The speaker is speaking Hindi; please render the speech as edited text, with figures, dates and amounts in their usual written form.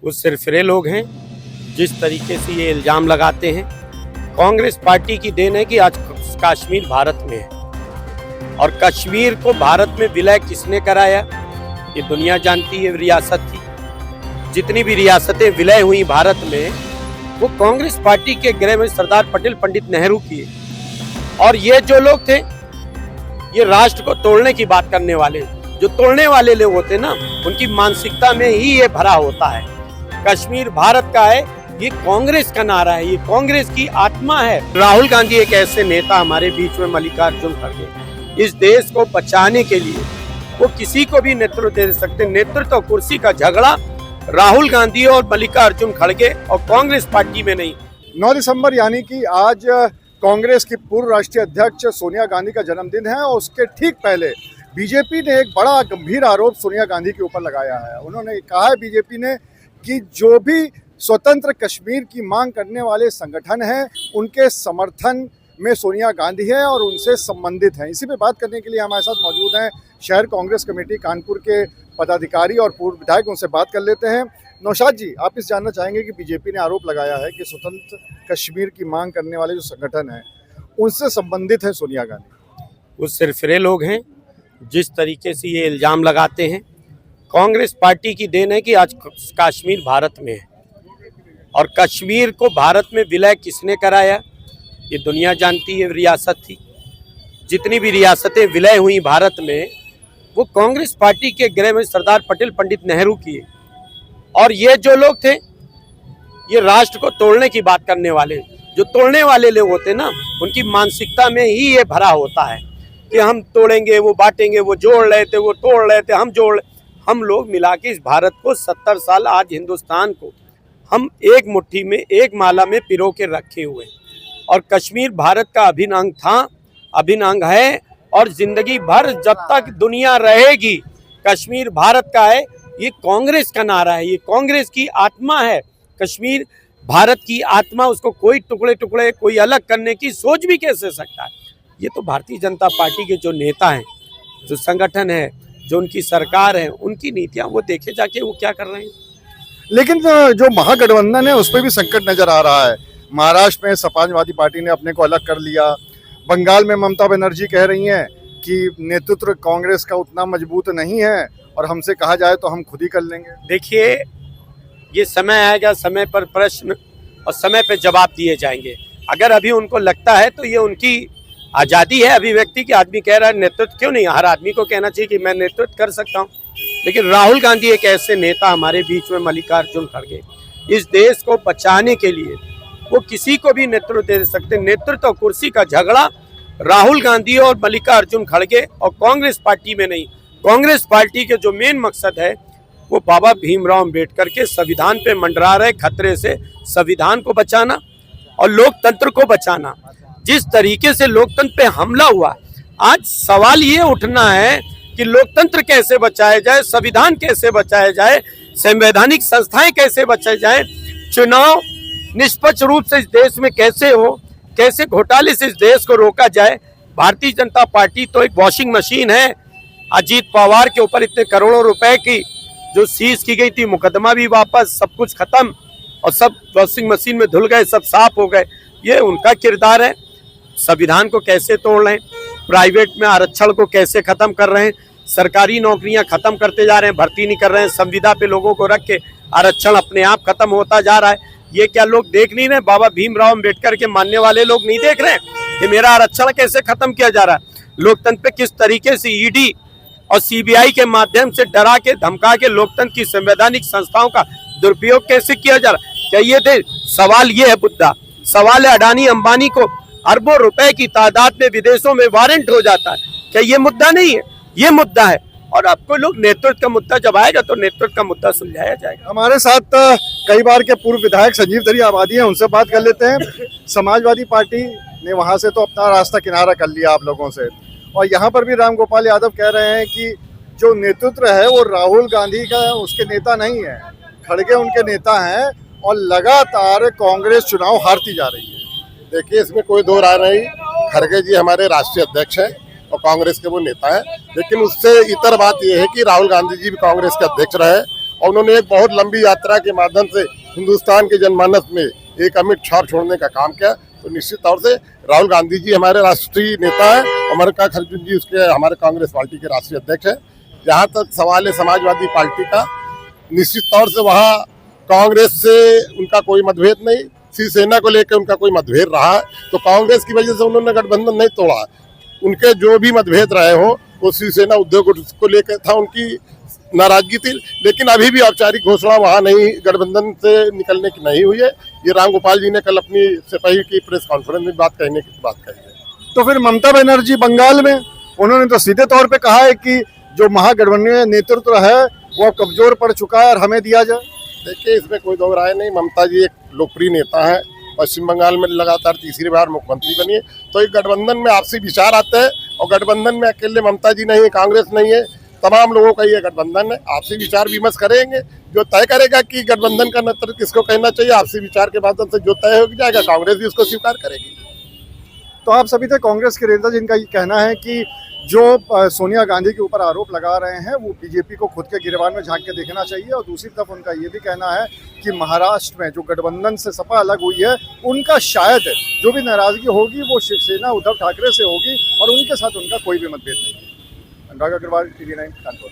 वो सिरफिरे लोग हैं। जिस तरीके से ये इल्ज़ाम लगाते हैं, कांग्रेस पार्टी की देन है कि आज कश्मीर भारत में है और कश्मीर को भारत में विलय किसने कराया ये दुनिया जानती है। रियासत थी, जितनी भी रियासतें विलय हुई भारत में वो कांग्रेस पार्टी के गृह में सरदार पटेल पंडित नेहरू किए। और ये जो लोग थे ये राष्ट्र को तोड़ने की बात करने वाले, जो तोड़ने वाले लोग होते ना उनकी मानसिकता में ही ये भरा होता है। कश्मीर भारत का है, ये कांग्रेस का नारा है, ये कांग्रेस की आत्मा है। राहुल गांधी एक ऐसे नेता हमारे बीच में मल्लिकार्जुन खड़गे, इस देश को बचाने के लिए वो किसी को भी नेतृत्व दे सकते। नेतृत्व कुर्सी का झगड़ा राहुल गांधी और मल्लिकार्जुन खड़गे और कांग्रेस पार्टी में नहीं। 9 दिसंबर यानी कि आज कांग्रेस की पूर्व राष्ट्रीय अध्यक्ष सोनिया गांधी का जन्मदिन है और उसके ठीक पहले बीजेपी ने एक बड़ा गंभीर आरोप सोनिया गांधी के ऊपर लगाया है। उन्होंने कहा है बीजेपी ने कि जो भी स्वतंत्र कश्मीर की मांग करने वाले संगठन हैं उनके समर्थन में सोनिया गांधी है और उनसे संबंधित हैं। इसी पे बात करने के लिए हमारे साथ मौजूद हैं शहर कांग्रेस कमेटी कानपुर के पदाधिकारी और पूर्व विधायक, उनसे बात कर लेते हैं। नौशाद जी, आप इस जानना चाहेंगे कि बीजेपी ने आरोप लगाया है कि स्वतंत्र कश्मीर की मांग करने वाले जो संगठन हैं उनसे संबंधित है सोनिया गांधी। वो सिरफिरे लोग हैं। जिस तरीके से ये इल्ज़ाम लगाते हैं, कांग्रेस पार्टी की देन है कि आज कश्मीर भारत में है और कश्मीर को भारत में विलय किसने कराया ये दुनिया जानती है। रियासत थी, जितनी भी रियासतें विलय हुई भारत में वो कांग्रेस पार्टी के गृह में सरदार पटेल पंडित नेहरू किए। और ये जो लोग थे ये राष्ट्र को तोड़ने की बात करने वाले, जो तोड़ने वाले लोग होते ना उनकी मानसिकता में ही ये भरा होता है कि हम तोड़ेंगे, वो बांटेंगे, वो जोड़ रहे थे, वो तोड़ रहे थे, हम लोग मिला के इस भारत को 70 साल आज हिंदुस्तान को हम एक मुट्ठी में एक माला में पिरो के रखे हुए हैं। और कश्मीर भारत का अभिन्न अंग था, अभिन्न अंग है और जिंदगी भर जब तक दुनिया रहेगी कश्मीर भारत का है। ये कांग्रेस का नारा है, ये कांग्रेस की आत्मा है। कश्मीर भारत की आत्मा, उसको कोई टुकड़े टुकड़े कोई अलग करने की सोच भी कैसे सकता है। ये तो भारतीय जनता पार्टी के जो नेता हैं, जो संगठन है, जो उनकी सरकार है, उनकी नीतियां वो देखे जाके वो क्या कर रहे हैं। लेकिन जो महागठबंधन है उस पर भी संकट नजर आ रहा है। महाराष्ट्र में समाजवादी पार्टी ने अपने को अलग कर लिया। बंगाल में ममता बनर्जी कह रही हैं कि नेतृत्व कांग्रेस का उतना मजबूत नहीं है और हमसे कहा जाए तो हम खुद ही कर लेंगे। देखिए, ये समय आएगा, समय पर प्रश्न और समय पर जवाब दिए जाएंगे। अगर अभी उनको लगता है तो ये उनकी आज़ादी है अभिव्यक्ति की। आदमी कह रहा है नेतृत्व क्यों नहीं, हर आदमी को कहना चाहिए कि मैं नेतृत्व कर सकता हूँ। लेकिन राहुल गांधी एक ऐसे नेता हमारे बीच में मल्लिकार्जुन खड़गे, इस देश को बचाने के लिए वो किसी को भी नेतृत्व दे सकते। नेतृत्व कुर्सी का झगड़ा राहुल गांधी और मल्लिकार्जुन खड़गे और कांग्रेस पार्टी में नहीं। कांग्रेस पार्टी के जो मेन मकसद है वो बाबा भीमराव अम्बेडकर के संविधान पे मंडरा रहे खतरे से संविधान को बचाना और लोकतंत्र को बचाना। जिस तरीके से लोकतंत्र पे हमला हुआ, आज सवाल ये उठना है कि लोकतंत्र कैसे बचाया जाए, संविधान कैसे बचाया जाए, संवैधानिक संस्थाएं कैसे बचाई जाए, चुनाव निष्पक्ष रूप से इस देश में कैसे हो, कैसे घोटाले से इस देश को रोका जाए। भारतीय जनता पार्टी तो एक वॉशिंग मशीन है। अजीत पवार के ऊपर इतने करोड़ों रुपए की जो सीज की गई थी, मुकदमा भी वापस, सब कुछ खत्म और सब वॉशिंग मशीन में धुल गए, सब साफ हो गए। ये उनका किरदार है। संविधान को कैसे तोड़ रहे हैं, प्राइवेट में आरक्षण को कैसे खत्म कर रहे हैं, सरकारी नौकरियां खत्म करते जा रहे हैं, भर्ती नहीं कर रहे हैं, संविदा पे लोगों को रख के आरक्षण अपने आप खत्म होता जा रहा है। ये क्या लोग देख नहीं रहे? बाबा भीमराव अम्बेडकर के मानने वाले लोग नहीं देख रहे हैं कि मेरा आरक्षण कैसे खत्म किया जा रहा है? लोकतंत्र पे किस तरीके से ईडी और सीबीआई के माध्यम से डरा के धमका के लोकतंत्र की संवैधानिक संस्थाओं का दुरुपयोग कैसे किया जा रहा है? क्या ये थे? सवाल ये है मुद्दा। सवाल है अडानी अंबानी को अरबों रुपए की तादाद में विदेशों में वारंट हो जाता है। क्या ये मुद्दा नहीं है? ये मुद्दा है। और आपको लोग नेतृत्व का मुद्दा जब आएगा तो नेतृत्व का मुद्दा सुलझाया जाएगा। हमारे साथ कई बार के पूर्व विधायक संजीव दरिया आबादी हैं, उनसे बात कर लेते हैं। समाजवादी पार्टी ने वहां से तो अपना रास्ता किनारा कर लिया आप लोगों से, और यहाँ पर भी रामगोपाल यादव कह रहे हैं कि जो नेतृत्व है वो राहुल गांधी का उसके नेता नहीं है, खड़गे उनके नेता हैं और लगातार कांग्रेस चुनाव हारती जा रही है। देखिए, इसमें कोई दो राय नहीं। खड़गे जी हमारे राष्ट्रीय अध्यक्ष हैं और कांग्रेस के वो नेता हैं, लेकिन उससे इतर बात यह है कि राहुल गांधी जी भी कांग्रेस के अध्यक्ष रहे और उन्होंने एक बहुत लंबी यात्रा के माध्यम से हिंदुस्तान के जनमानस में एक अमिट छाप छोड़ने का काम किया। तो निश्चित तौर से राहुल गांधी जी हमारे राष्ट्रीय नेता है, मल्लिकार्जुन खड़गे जी उसके हमारे कांग्रेस पार्टी के राष्ट्रीय अध्यक्ष हैं। जहाँ तक सवाल है समाजवादी पार्टी का, निश्चित तौर से वहाँ कांग्रेस से उनका कोई मतभेद नहीं, शिवसेना को लेकर उनका कोई मतभेद रहा है, तो कांग्रेस की वजह से उन्होंने गठबंधन नहीं तोड़ा। उनके जो भी मतभेद रहे हो वो शिवसेना उद्योग को लेकर था, उनकी नाराजगी थी, लेकिन अभी भी औपचारिक घोषणा वहाँ नहीं, गठबंधन से निकलने की नहीं हुई है। ये राम गोपाल जी ने कल अपनी सिपाही की प्रेस कॉन्फ्रेंस में बात कही है। तो फिर ममता बनर्जी बंगाल में उन्होंने तो सीधे तौर पे कहा है कि जो महागठबंधन नेतृत्व है वो कमजोर पड़ चुका है और हमें दिया जाए। देखिए, इसमें कोई दो राय नहीं। ममता जी एक लोकप्रिय नेता है, पश्चिम बंगाल में लगातार तीसरी बार मुख्यमंत्री बनी है, तो एक गठबंधन में आपसी विचार आते हैं और गठबंधन में अकेले ममता जी नहीं है, कांग्रेस नहीं है, तमाम लोगों का ये गठबंधन है। आपसी विचार विमर्श करेंगे, जो तय करेगा कि गठबंधन का नेतृत्व किसको कहना चाहिए, आपसी विचार के माध्यम से जो तय हो जाएगा कांग्रेस भी उसको स्वीकार करेगी। तो आप सभी थे कांग्रेस के नेता जिनका ये कहना है कि जो सोनिया गांधी के ऊपर आरोप लगा रहे हैं वो बीजेपी को खुद के गिरबान में झांक के देखना चाहिए, और दूसरी तरफ उनका ये भी कहना है कि महाराष्ट्र में जो गठबंधन से सपा अलग हुई है उनका शायद जो भी नाराजगी होगी वो शिवसेना उद्धव ठाकरे से होगी और उनके साथ उनका कोई भी मतभेद नहीं है। अनुराग अग्रवाल, TV9 कानपुर।